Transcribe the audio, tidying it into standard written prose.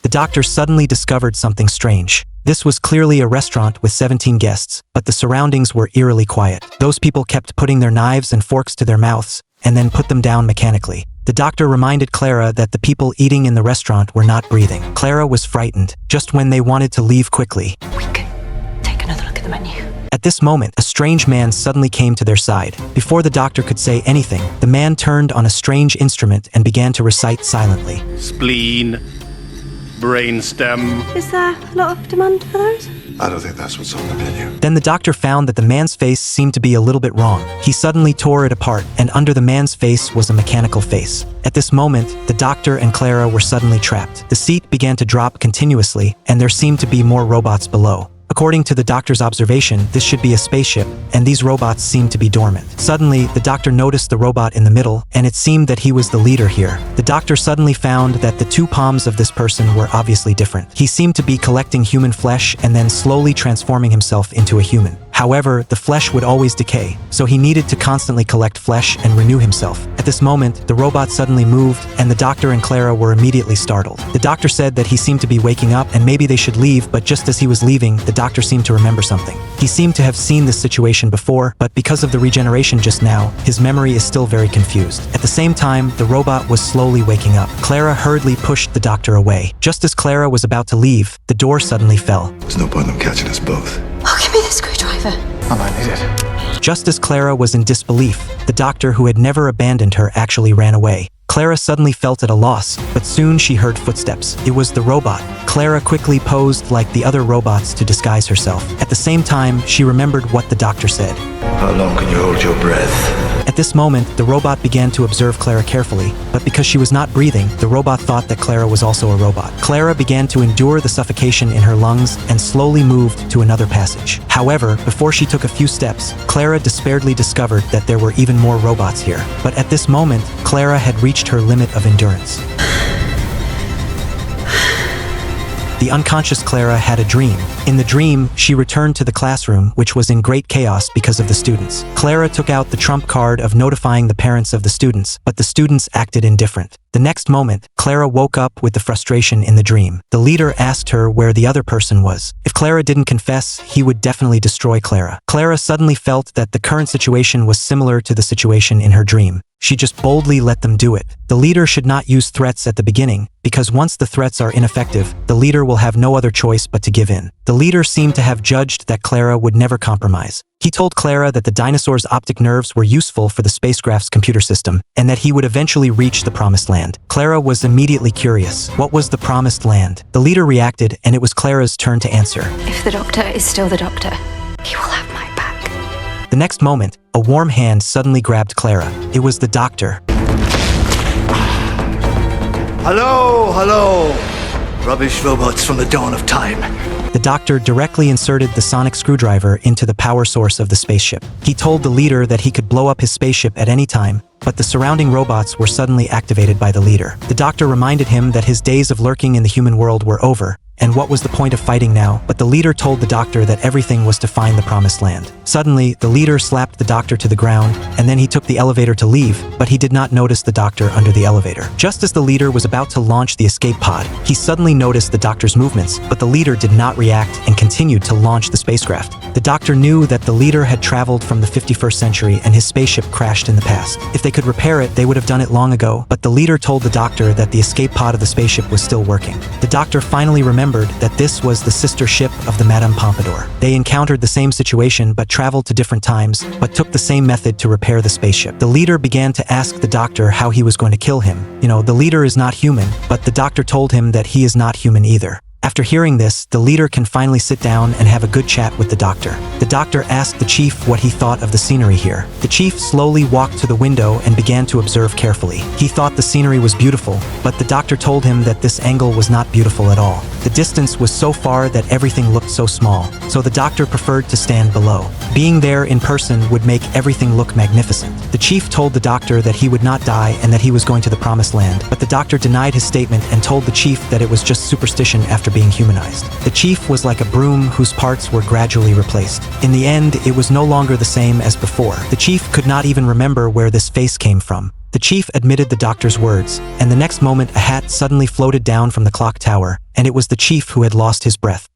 the doctor suddenly discovered something strange. This was clearly a restaurant with 17 guests, but the surroundings were eerily quiet. Those people kept putting their knives and forks to their mouths, and then put them down mechanically. The doctor reminded Clara that the people eating in the restaurant were not breathing. Clara was frightened, just when they wanted to leave quickly. We could take another look at the menu. At this moment, a strange man suddenly came to their side. Before the doctor could say anything, the man turned on a strange instrument and began to recite silently. Spleen, brainstem. Is there a lot of demand for those? I don't think that's what's on the menu. Then the doctor found that the man's face seemed to be a little bit wrong. He suddenly tore it apart, and under the man's face was a mechanical face. At this moment, the doctor and Clara were suddenly trapped. The seat began to drop continuously, and there seemed to be more robots below. According to the doctor's observation, this should be a spaceship, and these robots seemed to be dormant. Suddenly, the doctor noticed the robot in the middle, and it seemed that he was the leader here. The doctor suddenly found that the two palms of this person were obviously different. He seemed to be collecting human flesh and then slowly transforming himself into a human. However, the flesh would always decay, so he needed to constantly collect flesh and renew himself. At this moment, the robot suddenly moved, and the doctor and Clara were immediately startled. The doctor said that he seemed to be waking up and maybe they should leave, but just as he was leaving, the doctor seemed to remember something. He seemed to have seen this situation before, but because of the regeneration just now, his memory is still very confused. At the same time, the robot was slowly waking up. Clara hurriedly pushed the doctor away. Just as Clara was about to leave, the door suddenly fell. There's no point in them catching us both. Oh, give me the screwdriver. I might need it. Just as Clara was in disbelief, the doctor who had never abandoned her actually ran away. Clara suddenly felt at a loss, but soon she heard footsteps. It was the robot. Clara quickly posed like the other robots to disguise herself. At the same time, she remembered what the doctor said. How long can you hold your breath? At this moment, the robot began to observe Clara carefully, but because she was not breathing, the robot thought that Clara was also a robot. Clara began to endure the suffocation in her lungs and slowly moved to another passage. However, before she took a few steps, Clara despairedly discovered that there were even more robots here. But at this moment, Clara had reached her limit of endurance. The unconscious Clara had a dream. In the dream, she returned to the classroom, which was in great chaos because of the students. Clara took out the trump card of notifying the parents of the students, but the students acted indifferent. The next moment, Clara woke up with the frustration in the dream. The leader asked her where the other person was. If Clara didn't confess, he would definitely destroy Clara. Clara suddenly felt that the current situation was similar to the situation in her dream. She just boldly let them do it. The leader should not use threats at the beginning, because once the threats are ineffective, the leader will have no other choice but to give in. The leader seemed to have judged that Clara would never compromise. He told Clara that the dinosaur's optic nerves were useful for the spacecraft's computer system, and that he would eventually reach the promised land. Clara was immediately curious. What was the promised land? The leader reacted, and it was Clara's turn to answer. If the doctor is still the doctor, he will have my back. The next moment, a warm hand suddenly grabbed Clara. It was the doctor. Hello, hello. Rubbish robots from the dawn of time. The doctor directly inserted the sonic screwdriver into the power source of the spaceship. He told the leader that he could blow up his spaceship at any time, but the surrounding robots were suddenly activated by the leader. The doctor reminded him that his days of lurking in the human world were over, and what was the point of fighting now? But the leader told the doctor that everything was to find the promised land. Suddenly, the leader slapped the doctor to the ground, and then he took the elevator to leave, but he did not notice the doctor under the elevator. Just as the leader was about to launch the escape pod, he suddenly noticed the doctor's movements, but the leader did not react and continued to launch the spacecraft. The doctor knew that the leader had traveled from the 51st century and his spaceship crashed in the past. If they could repair it, they would have done it long ago, but the leader told the doctor that the escape pod of the spaceship was still working. The doctor finally remembered that this was the sister ship of the Madame Pompadour. They encountered the same situation but traveled to different times, but took the same method to repair the spaceship. The leader began to ask the doctor how he was going to kill him. The leader is not human, but the doctor told him that he is not human either. After hearing this, the leader can finally sit down and have a good chat with the doctor. The doctor asked the chief what he thought of the scenery here. The chief slowly walked to the window and began to observe carefully. He thought the scenery was beautiful, but the doctor told him that this angle was not beautiful at all. The distance was so far that everything looked so small, so the doctor preferred to stand below. Being there in person would make everything look magnificent. The chief told the doctor that he would not die and that he was going to the promised land, but the doctor denied his statement and told the chief that it was just superstition after being humanized. The chief was like a broom whose parts were gradually replaced. In the end, it was no longer the same as before. The chief could not even remember where this face came from. The chief admitted the doctor's words, and the next moment a hat suddenly floated down from the clock tower, and it was the chief who had lost his breath.